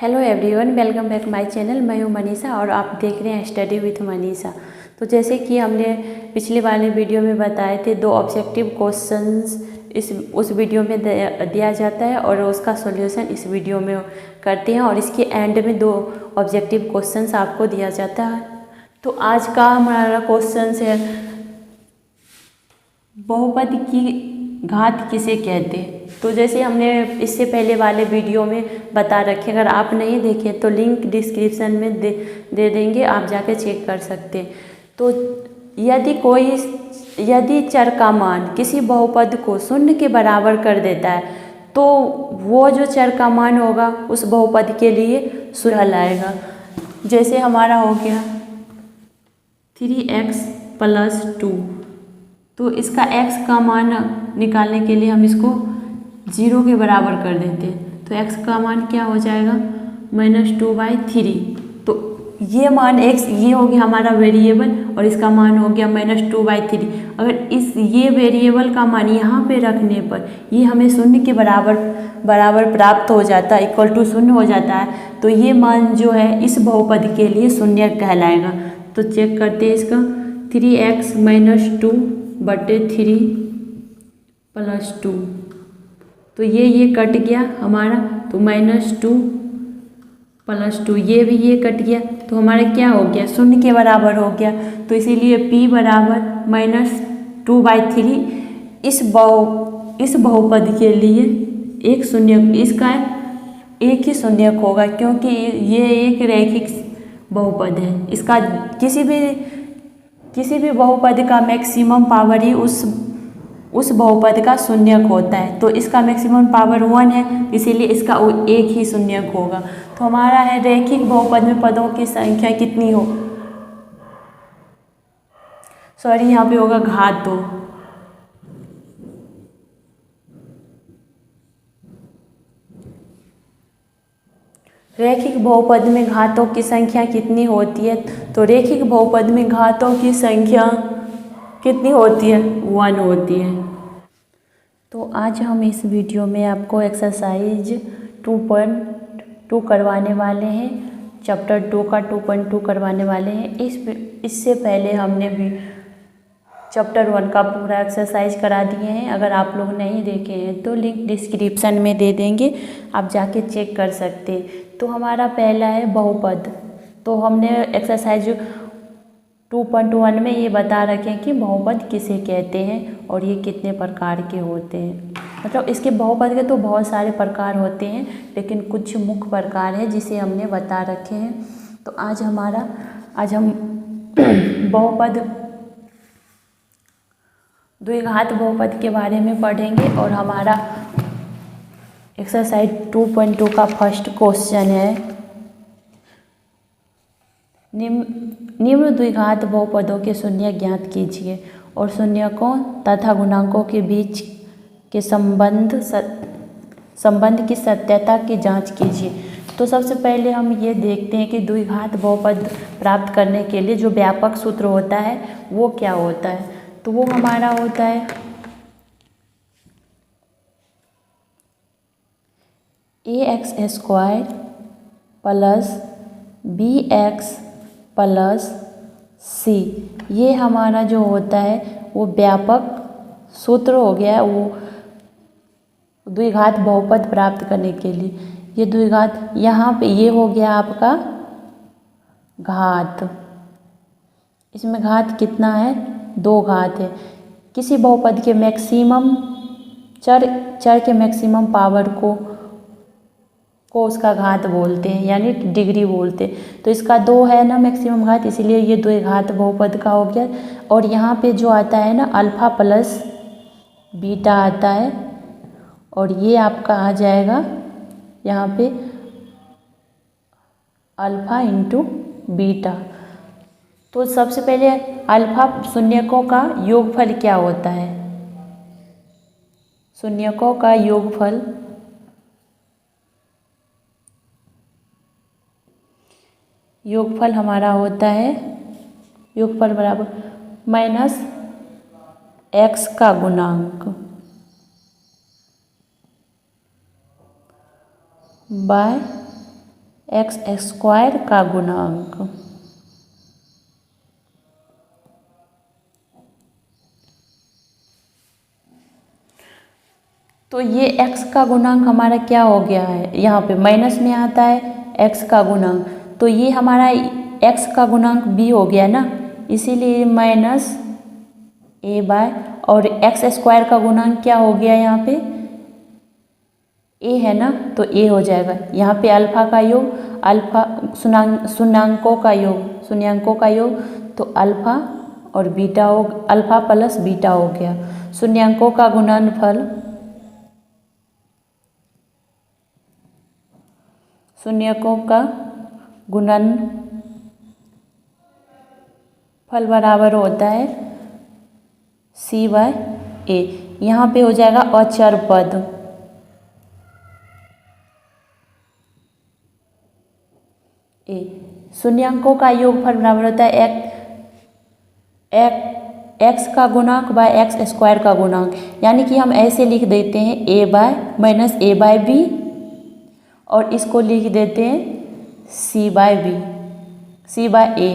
Hello everyone, welcome back my channel. मैं हूं मनीषा और आप देख रहे हैं स्टडी विथ मनीषा। तो जैसे कि हमने पिछले वाले वीडियो में बताए थे, 2 ऑब्जेक्टिव क्वेश्चंस उस वीडियो में दिया जाता है और उसका सॉल्यूशन इस वीडियो में करते हैं और इसके एंड में 2 ऑब्जेक्टिव क्वेश्चंस आपको दिया जाता है। तो आज का हमारा क्वेश्चन है, बहुपद की घात किसे कहते हैं। तो जैसे हमने इससे पहले वाले वीडियो में बता रखे, अगर आप नहीं देखें तो लिंक डिस्क्रिप्शन में दे देंगे, आप जाके चेक कर सकते हैं। तो यदि चर का मान किसी बहुपद को 0 के बराबर कर देता है तो वो जो चर का मान होगा उस बहुपद के लिए हल आएगा। जैसे हमारा हो गया 3x + 2, तो इसका x का मान निकालने के लिए हम इसको 0 के बराबर कर देते हैं। तो x का मान क्या हो जाएगा, -2/3। तो ये मान x ये हो गया हमारा वेरिएबल और इसका मान हो गया -2/3। अगर ये वेरिएबल का मान यहाँ पे रखने पर ये हमें 0 के बराबर प्राप्त हो जाता है, = 0 हो जाता है। तो ये मान जो है इस बहुपद के लिए 0 कहलाएगा। तो चेक करते हैं इसका, 3x - 2/3 + 2, तो ये कट गया हमारा। तो -2 + 2, ये भी ये कट गया। तो हमारा क्या हो गया, 0 के बराबर हो गया। तो इसीलिए p = -2/3 इस बहुपद के लिए एक शून्य, इसका एक ही शून्यक होगा क्योंकि ये एक रैखिक बहुपद है। इसका किसी भी बहुपद का मैक्सिमम पावर ही उस बहुपद का शून्यक होता है। तो इसका मैक्सिमम पावर 1 है, इसीलिए इसका एक ही शून्यक होगा। तो हमारा है रैखिक बहुपद में पदों की संख्या कितनी हो, सॉरी यहाँ पे होगा घात 2। रैखिक बहुपद में घातों की संख्या कितनी होती है, तो रैखिक बहुपद में घातों की संख्या कितनी होती है, 1 होती है। तो आज हम इस वीडियो में आपको एक्सरसाइज 2.2 करवाने वाले हैं, चैप्टर 2 का 2.2 करवाने वाले हैं। इससे पहले हमने भी चैप्टर 1 का पूरा एक्सरसाइज करा दिए हैं। अगर आप लोग नहीं देखे हैं तो लिंक डिस्क्रिप्शन में दे देंगे, आप जाके चेक कर सकते हैं। तो हमारा पहला है बहुपद। तो हमने एक्सरसाइज 2.1 में ये बता रखे हैं कि बहुपद किसे कहते हैं और ये कितने प्रकार के होते हैं। मतलब इसके बहुपद के तो बहुत सारे प्रकार होते हैं, लेकिन कुछ मुख्य प्रकार है जिसे हमने बता रखे हैं। तो आज हम बहुपद, द्विघात बहुपद के बारे में पढ़ेंगे। और हमारा एक्सरसाइज 2.2 का फर्स्ट क्वेश्चन है, निम्न द्विघात बहुपदों के शून्य ज्ञात कीजिए और शून्यकों तथा गुणांकों के बीच के संबंध की सत्यता की जांच कीजिए। तो सबसे पहले हम ये देखते हैं कि द्विघात बहुपद प्राप्त करने के लिए जो व्यापक सूत्र होता है वो क्या होता है। तो वो हमारा होता है ax² + bx + c। ये हमारा जो होता है वो व्यापक सूत्र हो गया, वो द्विघात बहुपद प्राप्त करने के लिए। ये द्विघात, यहाँ पे ये हो गया आपका घात। इसमें घात कितना है, 2 घात है। किसी बहुपद के मैक्सिमम चर के मैक्सिमम पावर को उसका घात बोलते हैं, यानी डिग्री बोलते हैं। तो इसका 2 है ना मैक्सिमम घात, इसीलिए ये द्विघात बहुपद का हो गया। और यहाँ पे जो आता है ना अल्फा प्लस बीटा आता है, और ये आपका आ जाएगा यहाँ पे अल्फा × बीटा। तो सबसे पहले अल्फा शून्यकों का योगफल क्या होता है, शून्यकों का योगफल हमारा होता है, योगफल बराबर -x का गुणांक बाय एक्स स्क्वायर का गुणांक। तो ये x का गुणांक हमारा क्या हो गया है, यहाँ पे माइनस में आता है x का गुणांक, तो ये हमारा x का गुणांक b हो गया ना, इसीलिए माइनस a बाय, और एक्स स्क्वायर का गुणांक क्या हो गया यहाँ पे a है ना, तो a हो जाएगा। यहाँ पे अल्फा का योग, अल्फा शून्याङ्कों का योग, तो अल्फा और बीटा हो, अल्फा प्लस बीटा हो गया। शून्याङ्कों का गुणनफल, शून्यकों का गुणनफल बराबर होता है c बाय a। यहाँ पे हो जाएगा अचर पद, a शून्याङ्कों का योगफल बराबर होता है एक्स का गुणांक बाय एक्स स्क्वायर का गुणांक, यानी कि हम ऐसे लिख देते हैं a by minus a by b, और इसको लिख देते हैं c by b, c by a।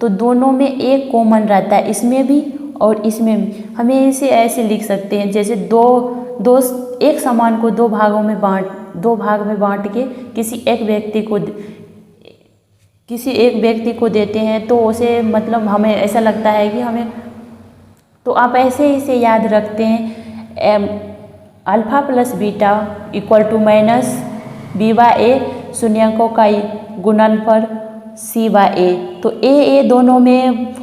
तो दोनों में एक कॉमन रहता है, इसमें भी और इसमें भी। हमें इसे ऐसे लिख सकते हैं, जैसे दो एक सामान को दो भाग में बांट के किसी एक व्यक्ति को देते हैं, तो उसे मतलब हमें ऐसा लगता है कि हमें, तो आप ऐसे इसे याद रखते हैं alpha plus beta equal to minus b by a, शून्याङ्कों का गुणनफल c बाय ए। तो a दोनों में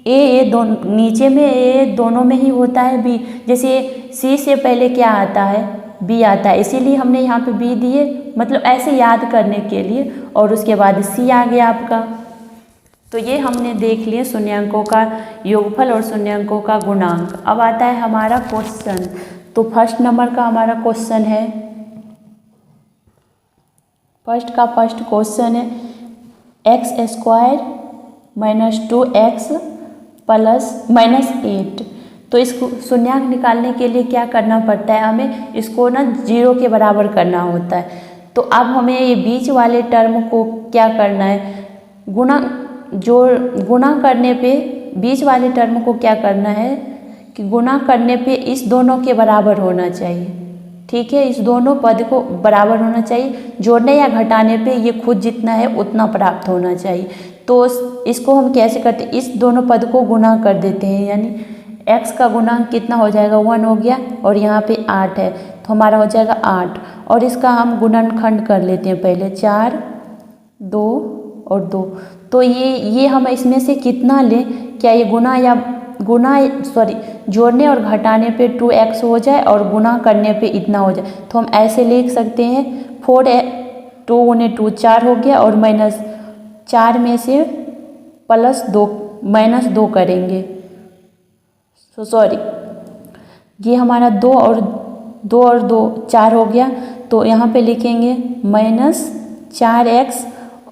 नीचे में a दोनों में ही होता है b, जैसे c से पहले क्या आता है b आता है, इसीलिए हमने यहाँ पे b दिए, मतलब ऐसे याद करने के लिए, और उसके बाद c आ गया आपका। तो ये हमने देख लिया शून्याङ्कों का योगफल और शून्याङ्कों का गुणांक। अब आता है हमारा क्वेश्चन। तो फर्स्ट नंबर का हमारा क्वेश्चन है, फर्स्ट क्वेश्चन है x square minus 2x plus minus 8। तो इसको शून्याङ्क निकालने के लिए क्या करना पड़ता है, हमें इसको ना 0 के बराबर करना होता है। तो अब हमें ये बीच वाले टर्म को क्या करना है, गुणा करने पे बीच वाले टर्म को क्या करना है कि गुणा करने पे इस दोनों के बराबर होना चाहिए। ठीक है, इस दोनों पद को बराबर होना चाहिए, जोड़ने या घटाने पे ये खुद जितना है उतना प्राप्त होना चाहिए। तो इसको हम कैसे करते हैं, इस दोनों पद को गुणा कर देते हैं, यानी x का गुणांक कितना हो जाएगा 1 हो गया, और यहाँ पे 8 है तो हमारा हो जाएगा 8, और इसका हम गुणनखंड कर लेते हैं पहले 4 2 और 2। तो ये हम इसमें से कितना लें, क्या ये जोड़ने और घटाने पे 2x हो जाए और गुणा करने पे इतना हो जाए, तो हम ऐसे लिख सकते हैं 2 गुने 2 4 हो गया, और माइनस 4 में से प्लस 2 माइनस 2 करेंगे, ये हमारा 2 और 2 4 हो गया। तो यहाँ पे लिखेंगे माइनस 4x,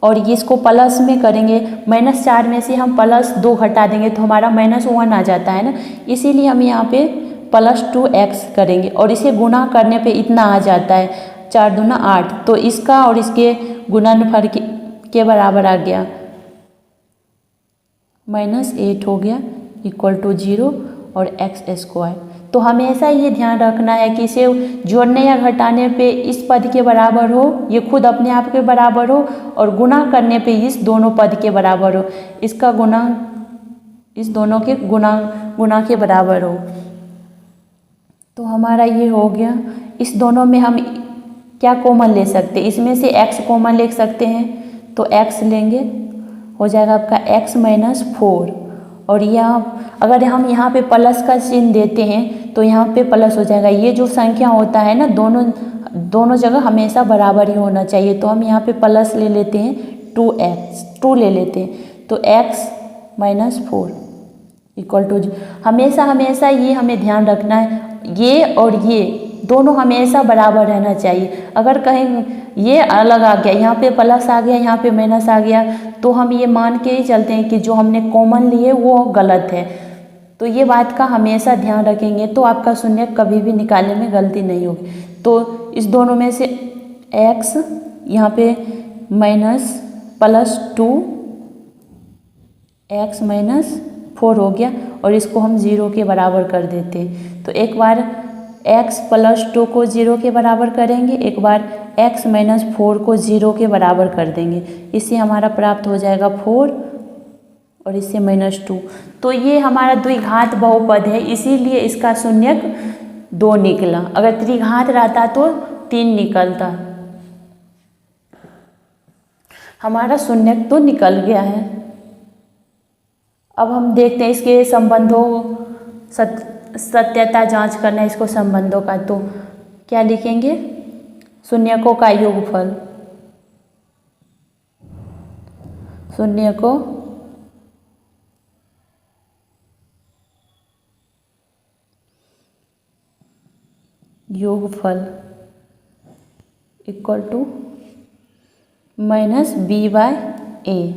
और ये इसको प्लस में करेंगे, माइनस 4 में से हम प्लस 2 घटा देंगे तो हमारा माइनस 1 आ जाता है ना, इसीलिए हम यहाँ पे प्लस 2x करेंगे, और इसे गुणा करने पे इतना आ जाता है 4 दूना 8। तो इसका और इसके गुणनफल के बराबर आ गया -8 हो गया इक्वल टू 0 और एक्स स्क्वायर। तो हमेशा ये ध्यान रखना है कि इसे जोड़ने या घटाने पे इस पद के बराबर हो, ये खुद अपने आप के बराबर हो, और गुणा करने पे इस दोनों पद के बराबर हो, इसका गुणा इस दोनों के गुणा के बराबर हो। तो हमारा ये हो गया। इस दोनों में हम क्या कॉमन ले सकते हैं, इसमें से x कॉमन ले सकते हैं, तो x लेंगे, हो जाएगा आपका x माइनस 4, और यहाँ अगर हम यहाँ पे प्लस का चिन्ह देते हैं तो यहाँ पे प्लस हो जाएगा। ये जो संख्या होता है ना, दोनों जगह हमेशा बराबर ही होना चाहिए, तो हम यहाँ पे प्लस ले लेते हैं 2 ले लेते हैं, तो x माइनस 4 इक्वल टू, हमेशा ये हमें ध्यान रखना है, ये और ये दोनों हमेशा बराबर रहना चाहिए। अगर कहीं ये अलग आ गया, यहाँ पे प्लस आ गया, यहाँ पे माइनस आ गया, तो हम ये मान के ही चलते हैं कि जो हमने कॉमन लिए वो गलत है। तो ये बात का हमेशा ध्यान रखेंगे, तो आपका शून्य कभी भी निकालने में गलती नहीं होगी। तो इस दोनों में से x यहाँ पे माइनस प्लस 2x माइनस 4 हो गया और इसको हम 0 के बराबर कर देते हैं। तो एक बार x प्लस 2 को 0 के बराबर करेंगे, एक बार x माइनस 4 को 0 के बराबर कर देंगे। इससे हमारा प्राप्त हो जाएगा 4 और इससे -2। तो ये हमारा द्विघात बहुपद है, इसीलिए इसका शून्यक 2 निकला। अगर त्रिघात रहता तो 3 निकलता। हमारा शून्यक तो निकल गया है। अब हम देखते हैं इसके संबंधों, सत्यता जांच करना है इसको संबंधों का। तो क्या लिखेंगे? शून्यकों का योगफल, शून्यकों योगफल इक्वल टू -b/a।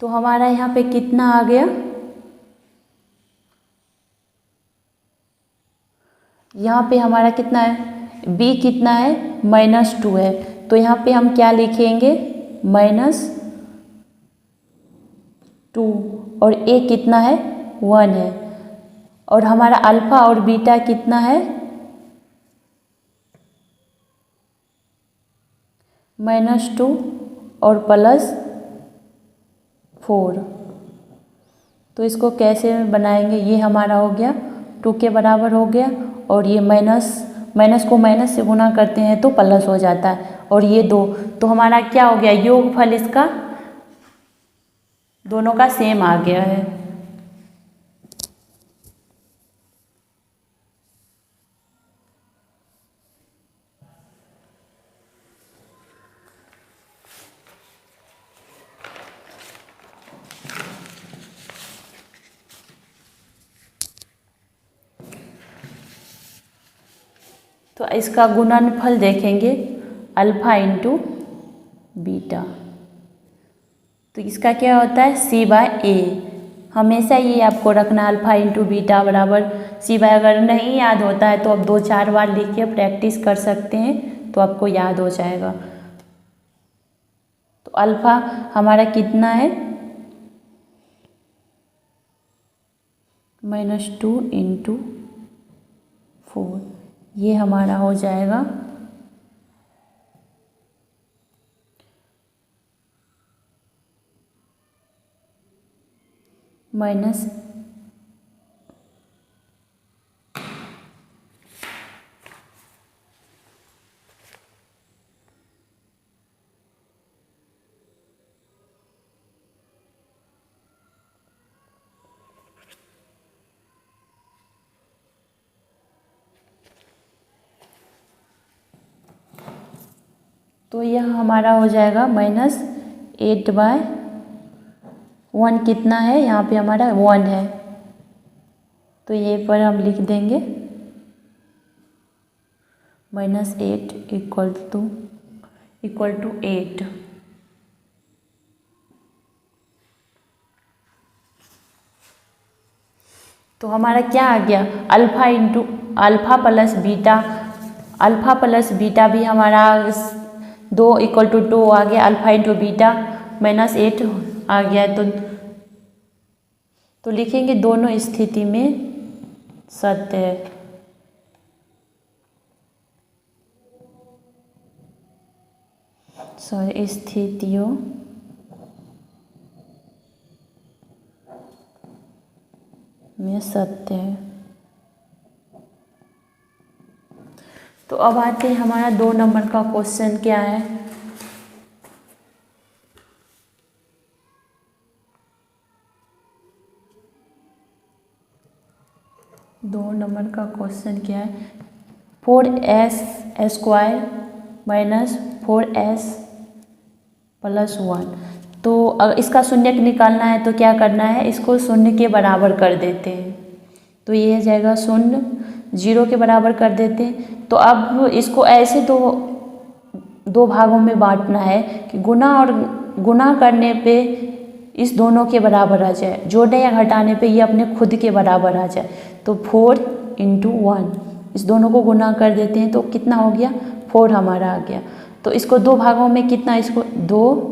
तो हमारा यहाँ पे कितना आ गया? यहाँ पे हमारा कितना है? b कितना है? -2 है। तो यहाँ पे हम क्या लिखेंगे? -2 और a कितना है? 1 है। और हमारा अल्फा और बीटा कितना है? -2 और +4। तो इसको कैसे बनाएंगे? ये हमारा हो गया 2 के बराबर हो गया और ये माइनस को माइनस से गुना करते हैं तो प्लस हो जाता है और ये 2। तो हमारा क्या हो गया? योगफल इसका दोनों का सेम आ गया है। तो इसका गुणनफल देखेंगे अल्फा इंटू बीटा। तो इसका क्या होता है? c/a। हमेशा ये आपको रखना अल्फा इंटू बीटा बराबर c/। अगर नहीं याद होता है तो आप 2-4 बार लिख के प्रैक्टिस कर सकते हैं तो आपको याद हो जाएगा। तो अल्फा हमारा कितना है? -2 इंटू 4। ये हमारा हो जाएगा -। तो यह हमारा हो जाएगा -8/1 कितना है? यहाँ पे हमारा 1 है तो ये पर हम लिख देंगे -8 इक्वल टू 8। तो हमारा क्या आ गया? Alpha into alpha plus beta. Alpha plus beta भी हमारा 2 इक्वल टू 2 आ गया। अल्फा इंटू बीटा -8 आ गया। तो लिखेंगे दोनों स्थिति में सत्य है। सॉरी, स्थितियों में सत्य है। तो अब आते हैं हमारा 2 नंबर का क्वेश्चन क्या है? दो नंबर का क्वेश्चन क्या है? 4s² minus 4s + 1। तो अगर इसका शून्यक निकालना है तो क्या करना है? इसको 0 के बराबर कर देते हैं। तो ये हो जाएगा 0, 0 के बराबर कर देते हैं। तो अब इसको ऐसे दो भागों में बांटना है कि गुना करने पे इस दोनों के बराबर आ जाए, जोड़ने या घटाने पे ये अपने खुद के बराबर आ जाए। तो 4 × 1 इस दोनों को गुना कर देते हैं तो कितना हो गया? 4 हमारा आ गया। तो इसको दो भागों में कितना, इसको दो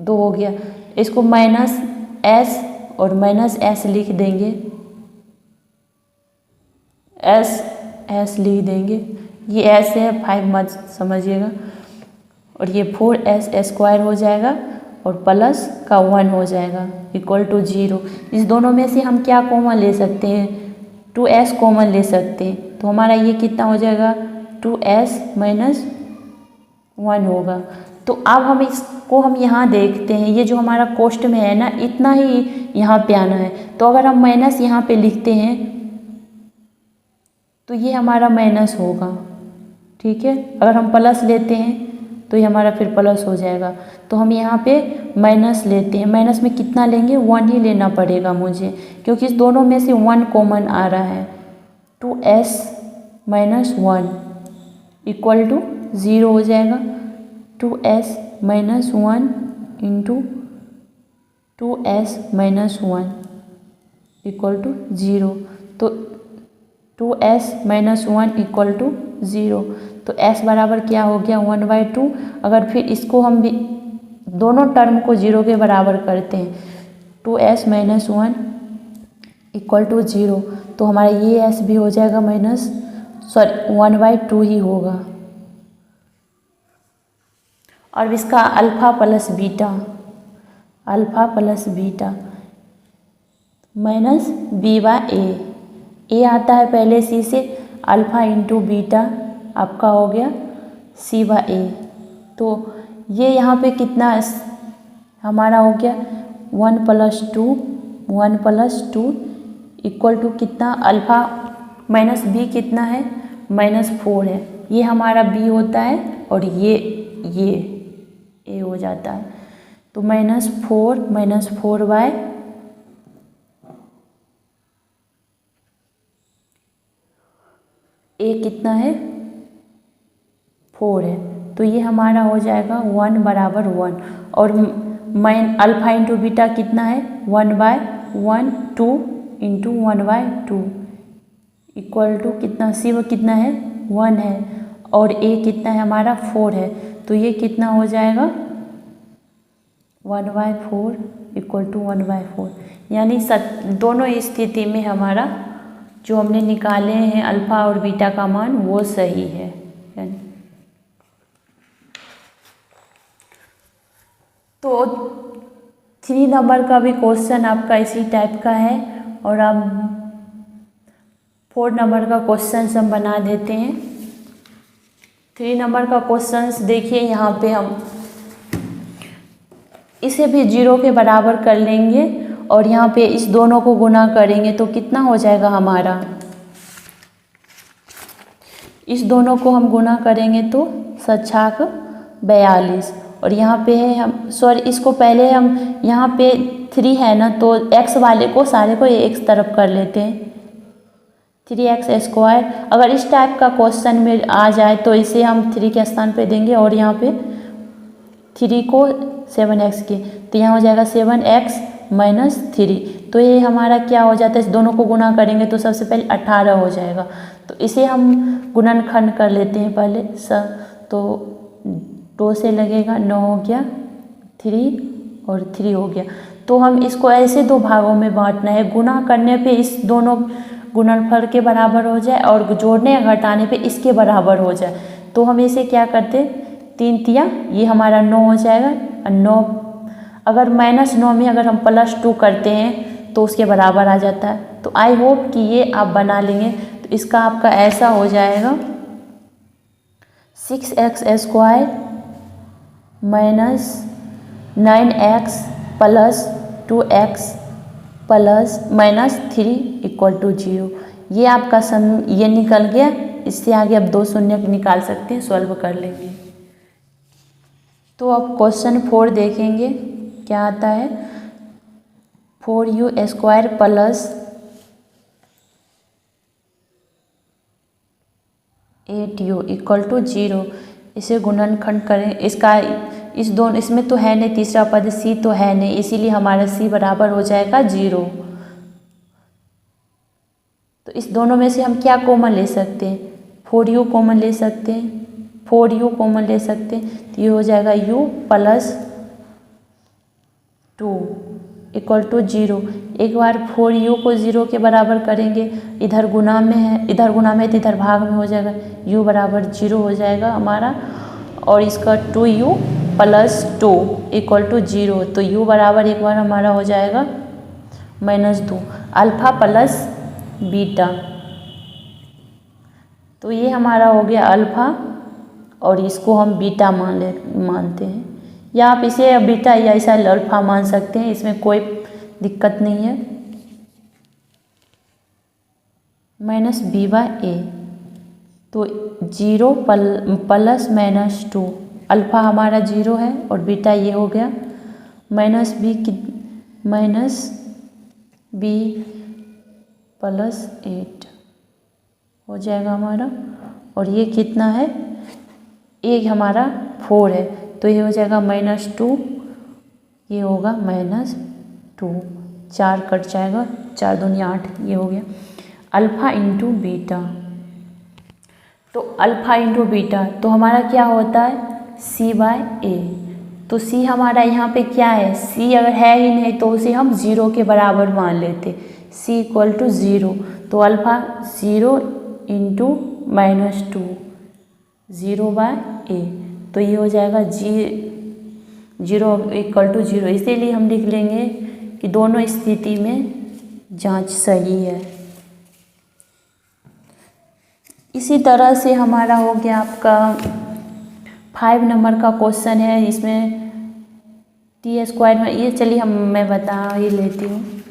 हो गया, इसको माइनस एस और माइनस एस लिख देंगे, एस लिख देंगे, ये एस है 5 मत समझिएगा, और ये 4s स्क्वायर हो जाएगा और प्लस का 1 हो जाएगा इक्वल टू 0। इस दोनों में से हम क्या कॉमन ले सकते हैं, 2s कॉमन ले सकते हैं, तो हमारा ये कितना हो जाएगा 2s माइनस 1 होगा। तो अब हम इसको हम यहाँ देखते हैं, ये जो हमारा कोष्ट में है ना, इतना ही यहाँ पे आना है, तो अगर हम माइनस यहाँ पे लिखते हैं तो ये हमारा माइनस होगा, ठीक है। अगर हम प्लस लेते हैं तो ये हमारा फिर प्लस हो जाएगा, तो हम यहाँ पे माइनस लेते हैं, माइनस में कितना लेंगे 1 ही लेना पड़ेगा मुझे, क्योंकि इस दोनों में से 1 कॉमन आ रहा है। 2s माइनस 1 इक्वल टू 0 हो जाएगा, 2s minus 1 into 2s minus 1 equal to 0, तो 2s माइनस 1 इक्वल टू 0, तो s बराबर क्या हो गया 1/2। अगर फिर इसको हम भी दोनों टर्म को 0 के बराबर करते हैं, 2s माइनस 1 इक्वल टू 0, तो हमारा ये s भी हो जाएगा 1/2 ही होगा। और इसका alpha plus beta minus b/a, ए आता है पहले c से, अल्फ़ा इंटू बीटा आपका हो गया c/a, तो ये यहाँ पे कितना हमारा हो गया 1 + 2 इक्वल टू कितना, अल्फ़ा माइनस बी कितना है -4 है, ये हमारा b होता है और ये ए हो जाता है, तो -4 ए कितना है 4 है, तो ये हमारा हो जाएगा 1 बराबर 1, और अल्फ़ा इंटू बीटा कितना है 1/1 2 इंटू 1/2 इक्वल टू कितना, सी वो कितना है 1 है और ए कितना है हमारा 4 है, तो ये कितना हो जाएगा 1/4 इक्वल टू 1/4, यानी दोनों स्थिति में हमारा जो हमने निकाले हैं अल्फ़ा और बीटा का मान वो सही है। यानी तो 3 नंबर का भी क्वेश्चन आपका इसी टाइप का है, और अब 4 नंबर का क्वेश्चन हम बना देते हैं। 3 नंबर का क्वेश्चन देखिए, यहाँ पे हम इसे भी 0 के बराबर कर लेंगे और यहाँ पे इस दोनों को गुना करेंगे तो कितना हो जाएगा हमारा, इस दोनों को हम गुना करेंगे तो 42, और यहाँ पे है हम सॉरी इसको पहले हम यहाँ पे 3 है ना, तो x वाले को सारे को x तरफ कर लेते हैं, 3x²। अगर इस टाइप का क्वेश्चन में आ जाए तो इसे हम 3 के स्थान पे देंगे और यहाँ पे 3 को 7x के, तो यहाँ हो जाएगा 7x - 3, तो ये हमारा क्या हो जाता है, इस दोनों को गुना करेंगे तो सबसे पहले 18 हो जाएगा, तो इसे हम गुणनखंड कर लेते हैं पहले तो 2 से लगेगा 9 हो गया, 3 और 3 हो गया, तो हम इसको ऐसे 2 भागों में बांटना है, गुना करने पे इस दोनों गुणनफल के बराबर हो जाए और जोड़ने या घटाने पे इसके बराबर हो जाए, तो हम इसे क्या करते 3 तिया ये हमारा 9 हो जाएगा, और 9 अगर -9 में अगर हम +2 करते हैं तो उसके बराबर आ जाता है। तो आई होप कि ये आप बना लेंगे, तो इसका आपका ऐसा हो जाएगा 6x² - 9x + 2x + -3 = 0, ये आपका ये निकल गया। इससे आगे आप 2 शून्य निकाल सकते हैं, सॉल्व कर लेंगे। तो अब क्वेश्चन 4 देखेंगे क्या आता है, 4u² + 8u = 0, इसे गुणनखंड करें। इसका इसमें तो है नहीं, तीसरा पद c तो है नहीं, इसीलिए हमारा c बराबर हो जाएगा 0। तो इस दोनों में से हम क्या कॉमन ले सकते हैं, 4u कॉमन ले सकते हैं, 4u कॉमन ले सकते हैं, तो ये हो जाएगा u प्लस 2 इक्वल टू 0। एक बार 4u को 0 के बराबर करेंगे, इधर गुना में है, इधर गुना में तो इधर भाग में हो जाएगा, u बराबर 0 हो जाएगा हमारा। और इसका 2u प्लस 2 इक्वल टू 0, तो u बराबर एक बार हमारा हो जाएगा -2 अल्फ़ा प्लस बीटा। तो ये हमारा हो गया अल्फ़ा और इसको हम बीटा मानते हैं, या आप इसे बीटा या ऐसा अल्फ़ा मान सकते हैं, इसमें कोई दिक्कत नहीं है। -b/a, तो 0 प्लस -2 अल्फ़ा हमारा 0 है और बीटा ये हो गया -b प्लस 8 हो जाएगा हमारा। और ये कितना है, एक हमारा 4 है, तो ये हो जाएगा -2, ये होगा -2, 4 कट जाएगा, 4 दूनी 8, ये हो गया अल्फ़ा इंटू बीटा। तो अल्फ़ा इंटू बीटा तो हमारा क्या होता है c/a। तो c हमारा यहाँ पे क्या है, c अगर है ही नहीं तो उसे हम 0 के बराबर मान लेते, c इक्वल टू 0। तो अल्फ़ा 0 इंटू -2 0/a, तो ये हो जाएगा 0 इक्वल टू 0। इसीलिए हम लिख लेंगे कि दोनों स्थिति में जांच सही है। इसी तरह से हमारा हो गया आपका 5 नंबर का क्वेश्चन है, इसमें t² में ये चलिए मैं बता ही लेती हूँ।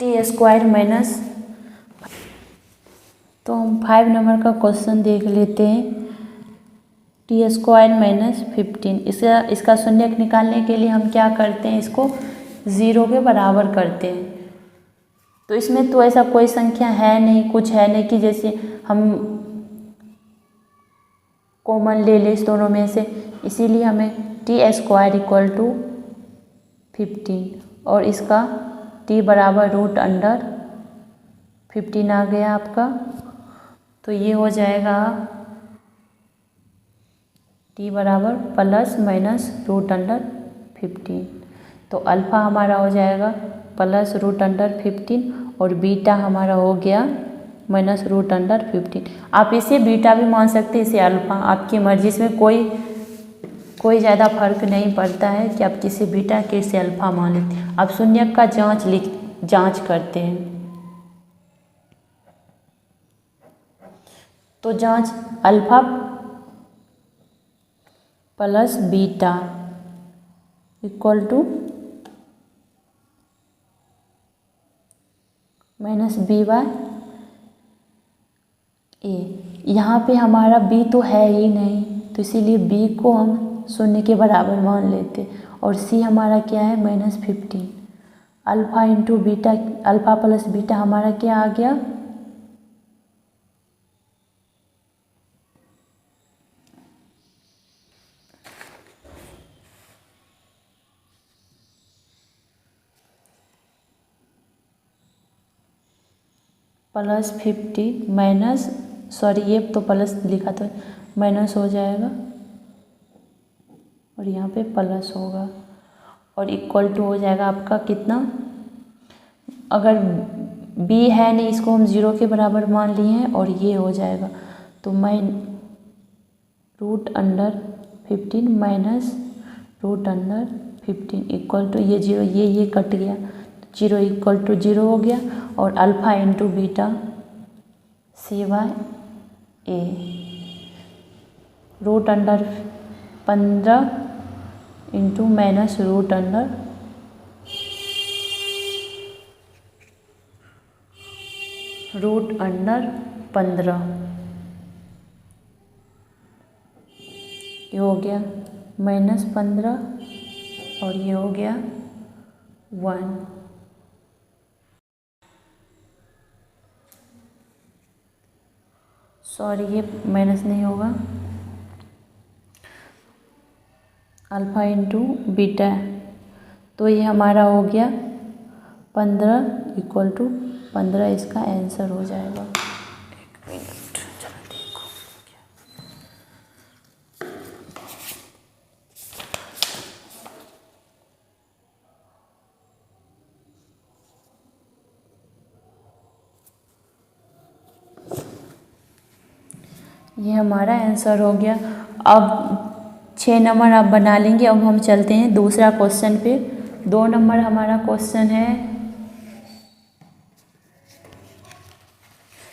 t² माइनस, तो हम 5 नंबर का क्वेश्चन देख लेते हैं। t² माइनस 15, इसका शून्यक निकालने के लिए हम क्या करते हैं, इसको 0 के बराबर करते हैं। तो इसमें तो ऐसा कोई संख्या है नहीं, कुछ है नहीं कि जैसे हम कॉमन ले लें इस दोनों में से, इसीलिए हमें t² इक्वल टू 15 और इसका t बराबर √15 आ गया आपका। तो ये हो जाएगा t बराबर प्लस माइनस √15। तो अल्फ़ा हमारा हो जाएगा प्लस √15 और बीटा हमारा हो गया माइनस √15। आप इसे बीटा भी मान सकते हैं, इसे अल्फ़ा, आपकी मर्जी, इसमें कोई ज़्यादा फर्क नहीं पड़ता है कि आप किसी बीटा किसे अल्फ़ा मान लेते हैं। आप शून्यक का जांच करते हैं। तो जांच alpha plus beta equal to -b/a। यहाँ पे हमारा b तो है ही नहीं, तो इसीलिए b को हम 0 के बराबर मान लेते, और c हमारा क्या है -15। Alpha into beta, alpha plus beta हमारा क्या आ गया +50 माइनस, सॉरी ये तो प्लस लिखा तो माइनस हो जाएगा और यहाँ पे प्लस होगा, और इक्वल टू हो जाएगा आपका कितना, अगर b है नहीं इसको हम 0 के बराबर मान लिए हैं, और ये हो जाएगा तो √15 माइनस √15 इक्वल टू ये 0, ये कट गया, 0 इक्वल टू 0 हो गया। और alpha into beta c/a √15 into minus √15 ये हो गया -15 और ये हो गया 1। सॉरी ये माइनस नहीं होगा, अल्फ़ा इंटू बीटा, तो ये हमारा हो गया 15 इक्वल टू 15, इसका आंसर हो जाएगा। एक मिनट चलो देखो क्या ये हमारा आंसर हो गया। अब 6 नंबर आप बना लेंगे। अब हम चलते हैं दूसरा क्वेश्चन पे। 2 नंबर हमारा क्वेश्चन है,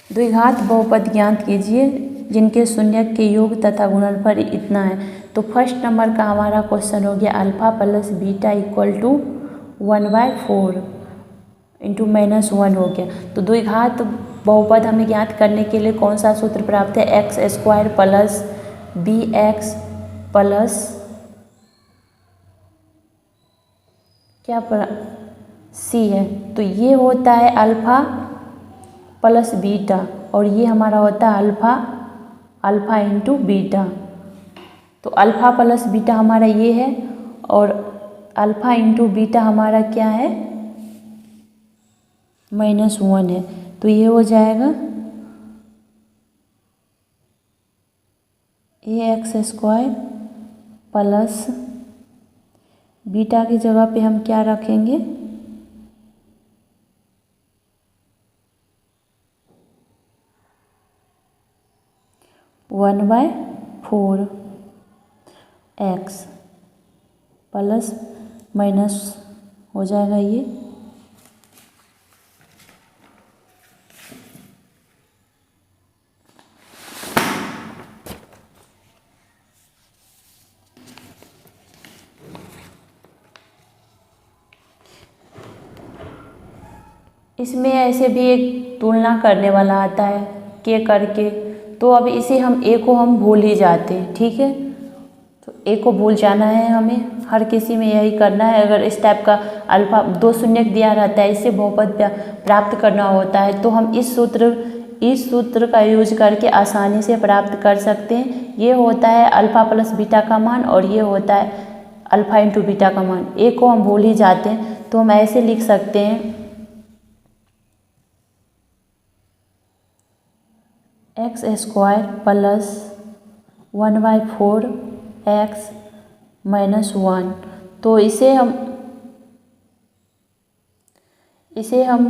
द्विघात बहुपद ज्ञात कीजिए जिनके शून्यक के योग तथा गुणनफल इतना है। तो फर्स्ट नंबर का हमारा क्वेश्चन हो गया alpha plus beta equal to 1/4 into -1 हो गया। तो द्विघात बहुपद हमें ज्ञात करने के लिए कौन सा सूत्र प्राप्त है, x² प्लस bx प्लस क्या c है। तो ये होता है अल्फा प्लस बीटा और ये हमारा होता है अल्फा इंटू बीटा। तो अल्फा प्लस बीटा हमारा ये है और अल्फा इंटू बीटा हमारा क्या है, -1 है। तो ये हो जाएगा ax² प्लस बीटा की जगह पे हम क्या रखेंगे, 1/4 x प्लस माइनस हो जाएगा ये इसमें ऐसे भी एक तुलना करने वाला आता है के करके। तो अब इसे हम ए को हम भूल ही जाते हैं, ठीक है। तो ए को भूल जाना है हमें, हर किसी में यही करना है। अगर इस टाइप का अल्फा 2 शून्यक दिया रहता है, इससे बहुपद प्राप्त करना होता है तो हम इस सूत्र का यूज करके आसानी से प्राप्त कर सकते हैं। ये होता है अल्फा प्लस बीटा का मान और ये होता है अल्फा इंटू बीटा का मान। ए को हम भूल ही जाते हैं तो हम ऐसे लिख सकते हैं x² प्लस 1/4 x -1। तो इसे हम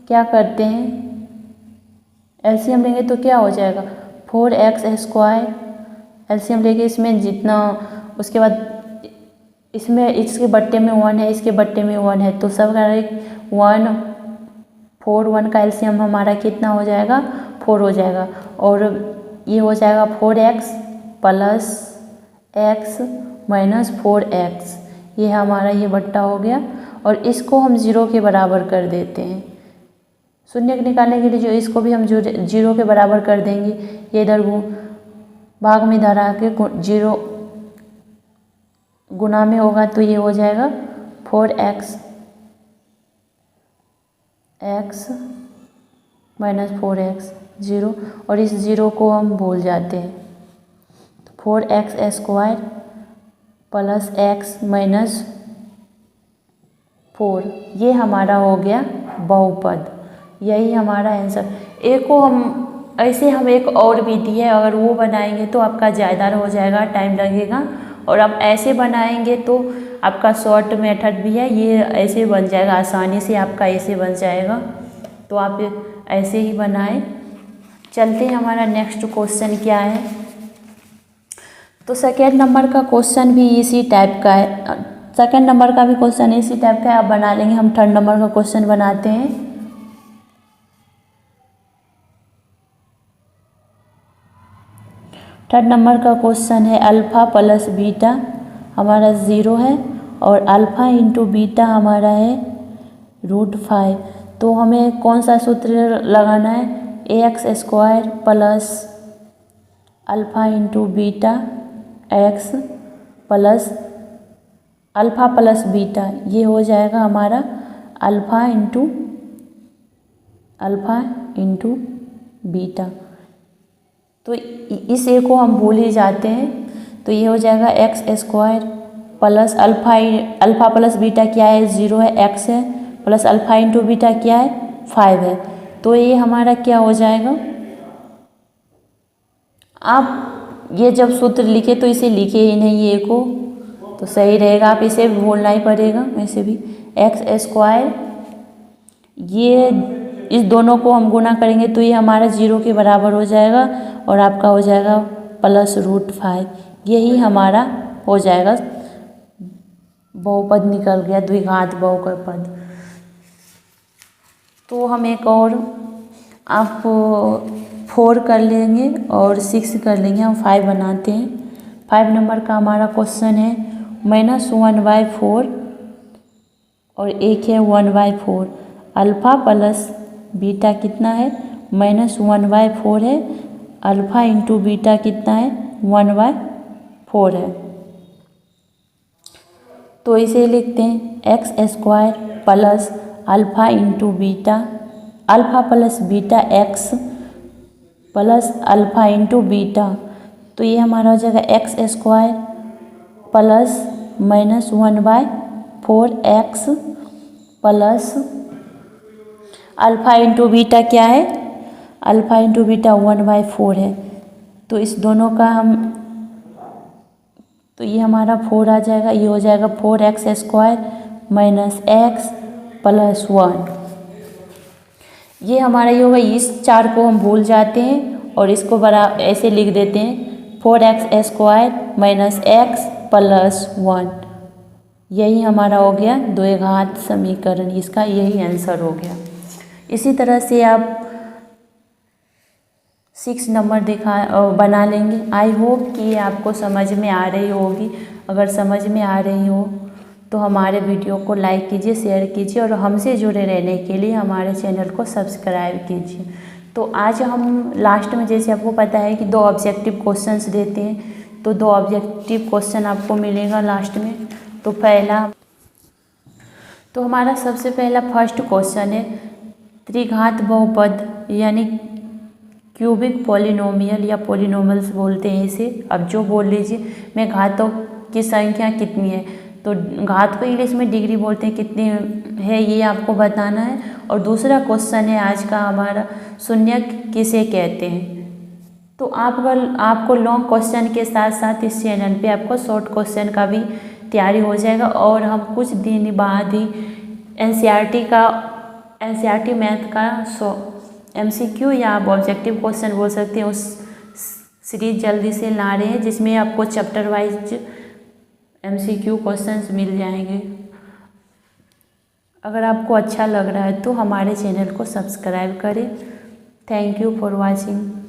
क्या करते हैं, एलसीएम लेंगे तो क्या हो जाएगा 4x² एलसीएम लेंगे इसमें जितना, उसके बाद इसमें इसके बट्टे में 1 है, इसके बट्टे में 1 है तो सब 1 4 1 का एलसीएम हमारा कितना हो जाएगा 4 हो जाएगा। और ये हो जाएगा 4x प्लस x -4x, ये हमारा ये बट्टा हो गया। और इसको हम 0 के बराबर कर देते हैं। शून्यक निकालने के लिए जो इसको भी हम 0 के बराबर कर देंगे। ये इधर भाग में इधर आके 0 गुना में होगा तो ये हो जाएगा 4x -4x 0 और इस 0 को हम भूल जाते हैं। तो 4x² प्लस x -4 ये हमारा हो गया बहुपद, यही हमारा आंसर। एक को हम ऐसे हम एक और विधि है, अगर वो बनाएंगे तो आपका ज़्यादा हो जाएगा, टाइम लगेगा। और आप ऐसे बनाएंगे तो आपका शॉर्ट मेथड भी है, ये ऐसे बन जाएगा आसानी से, आपका ऐसे बन जाएगा। तो आप ऐसे ही बनाएं। चलते हैं हमारा नेक्स्ट क्वेश्चन क्या है। तो सेकेंड नंबर का क्वेश्चन भी इसी टाइप का है, सेकेंड नंबर का भी क्वेश्चन इसी टाइप का है, आप बना लेंगे। हम थर्ड नंबर का क्वेश्चन बनाते हैं। थर्ड नंबर का क्वेश्चन है अल्फ़ा प्लस बीटा हमारा 0 है और अल्फ़ा इंटू बीटा हमारा है √5। तो हमें कौन सा सूत्र लगाना है, ax² plus alpha into beta x plus alpha plus beta, ये हो जाएगा हमारा अल्फ़ा इंटू बीटा। तो इस ए को हम भूल ही जाते हैं तो ये हो जाएगा x² plus alpha plus beta क्या है 0 है, x है, प्लस अल्फ़ा इंटू बीटा क्या है 5 है। तो ये हमारा क्या हो जाएगा, आप ये जब सूत्र लिखे तो इसे लिखे ही नहीं ये को तो सही रहेगा, आप इसे भी बोलना ही पड़ेगा। वैसे भी x² ये इस दोनों को हम गुना करेंगे तो ये हमारा 0 के बराबर हो जाएगा और आपका हो जाएगा +√5। यही हमारा हो जाएगा, बहुपद निकल गया, द्विघात बहुपद। तो हम एक और आप 4 कर लेंगे और 6 कर लेंगे, हम 5 बनाते हैं। 5 नंबर का हमारा क्वेश्चन है -1/4 और एक है 1/4। अल्फ़ा प्लस बीटा कितना है? -1/4 है। अल्फ़ा इंटू बीटा कितना है? 1/4 है। तो इसे लिखते हैं x² plus alpha into beta, alpha plus beta x plus alpha into beta. तो ये हमारा हो जाएगा x² plus -1/4x plus alpha into beta क्या है? अल्फ़ा इंटू बीटा 1/4 है। तो इस दोनों का हम, तो ये हमारा 4 आ जाएगा, ये हो जाएगा 4x² माइनस x प्लस 1। ये हमारा ये होगा। इस 4 को हम भूल जाते हैं और इसको ऐसे लिख देते हैं 4x² माइनस x प्लस 1। यही हमारा हो गया द्विघात समीकरण, इसका यही आंसर हो गया। इसी तरह से आप 6 नंबर बना लेंगे। आई होप कि आपको समझ में आ रही होगी। अगर समझ में आ रही हो तो हमारे वीडियो को लाइक कीजिए, शेयर कीजिए और हमसे जुड़े रहने के लिए हमारे चैनल को सब्सक्राइब कीजिए। तो आज हम लास्ट में, जैसे आपको पता है कि 2 ऑब्जेक्टिव क्वेश्चंस देते हैं, तो 2 ऑब्जेक्टिव क्वेश्चन आपको मिलेगा लास्ट में। तो हमारा सबसे पहला फर्स्ट क्वेश्चन है त्रिघात बहुपद यानी क्यूबिक पॉलिनोमियल या पॉलिनोमियल्स बोलते हैं इसे, अब जो बोल लीजिए, में घातों की संख्या कितनी है। तो घात को इंग्लिश में डिग्री बोलते हैं, कितनी है ये आपको बताना है। और दूसरा क्वेश्चन है आज का हमारा, शून्यक किसे कहते हैं। तो आपको लॉन्ग क्वेश्चन के साथ साथ इस चैनल पे आपको शॉर्ट क्वेश्चन का भी तैयारी हो जाएगा। और हम कुछ दिन बाद ही एनसीईआरटी मैथ का MCQ या आप ऑब्जेक्टिव क्वेश्चन बोल सकते हैं, उस सीरीज जल्दी से ला रहे हैं जिसमें आपको चैप्टर वाइज MCQ क्वेश्चंस मिल जाएंगे। अगर आपको अच्छा लग रहा है तो हमारे चैनल को सब्सक्राइब करें। Thank you for watching.